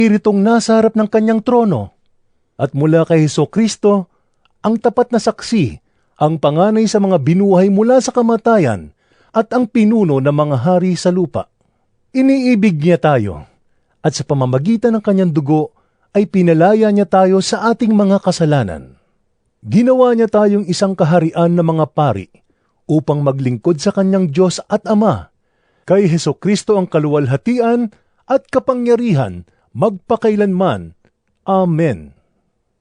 Espiritong nasa harap ng kanyang trono. At mula kay Hesukristo, ang tapat na saksi, ang panganay sa mga binuhay mula sa kamatayan, at ang pinuno ng mga hari sa lupa. Iniibig niya tayo, at sa pamamagitan ng kanyang dugo ay pinalaya niya tayo sa ating mga kasalanan. Ginawa niya tayong isang kaharian ng mga pari upang maglingkod sa kanyang Diyos at Ama. Kay Hesukristo ang kaluwalhatian at kapangyarihan magpakailanman. Amen.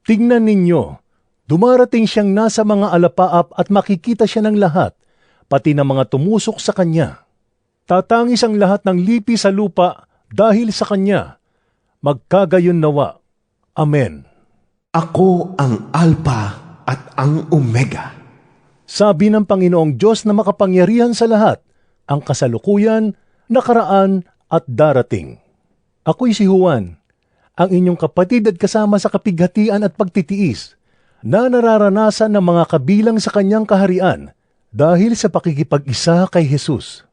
Tingnan ninyo, dumarating siyang nasa mga alapaap at makikita siya ng lahat, pati ng mga tumusok sa kanya. Tatangis ang lahat ng lipi sa lupa dahil sa kanya. Magkagayon nawa. Amen. Ako ang Alpha at ang Omega. Sabi ng Panginoong Diyos na makapangyarihan sa lahat, ang kasalukuyan, nakaraan at darating. Ako'y si Juan, ang inyong kapatid at kasama sa kapighatian at pagtitiis, na nararanasan ng mga kabilang sa kanyang kaharian dahil sa pakikipag-isa kay Jesus.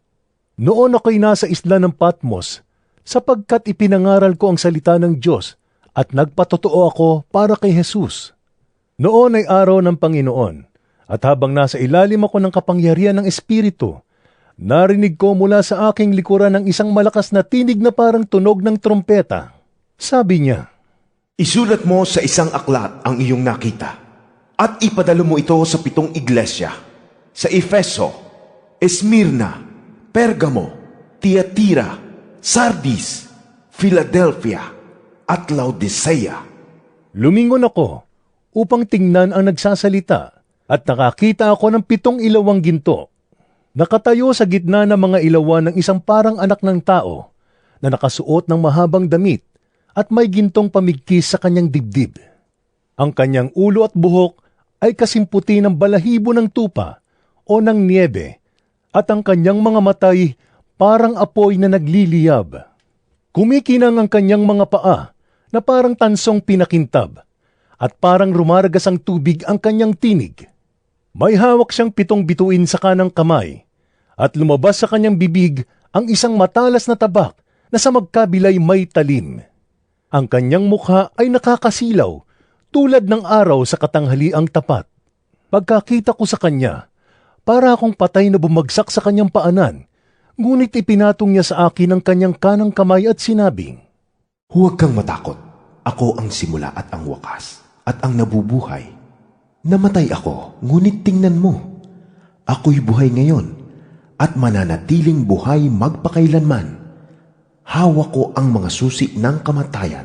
Noon ako'y nasa isla ng Patmos, sapagkat ipinangaral ko ang salita ng Diyos at nagpatotoo ako para kay Jesus. Noon ay araw ng Panginoon, at habang nasa ilalim ako ng kapangyarihan ng Espiritu, narinig ko mula sa aking likuran ng isang malakas na tinig na parang tunog ng trompeta. Sabi niya, Isulat mo sa isang aklat ang iyong nakita, at ipadalo mo ito sa 7 iglesia, sa Efeso, Esmirna, Pergamo, Tiatira, Sardis, Philadelphia, at Laodicea. Lumingon ako upang tingnan ang nagsasalita, at nakakita ako ng 7 ilawang ginto. Nakatayo sa gitna ng mga ilawan ng isang parang anak ng tao na nakasuot ng mahabang damit at may gintong pamigkis sa kanyang dibdib. Ang kanyang ulo at buhok ay kasimputi ng balahibo ng tupa o ng niebe, at ang kanyang mga matay parang apoy na nagliliyab. Kumikinang ang kanyang mga paa na parang tansong pinakintab, at parang rumaragas ang tubig ang kanyang tinig. May hawak siyang 7 bituin sa kanang kamay, at lumabas sa kanyang bibig ang isang matalas na tabak na sa magkabilay may talim. Ang kanyang mukha ay nakakasilaw, tulad ng araw sa katanghaliang tapat. Pagkakita ko sa kanya, para akong patay na bumagsak sa kanyang paanan, ngunit ipinatong niya sa akin ang kanyang kanang kamay at sinabing, Huwag kang matakot. Ako ang simula at ang wakas, at ang nabubuhay. Namatay ako, ngunit tingnan mo. Ako'y buhay ngayon, at mananatiling buhay magpakailanman. Hawak ko ang mga susi ng kamatayan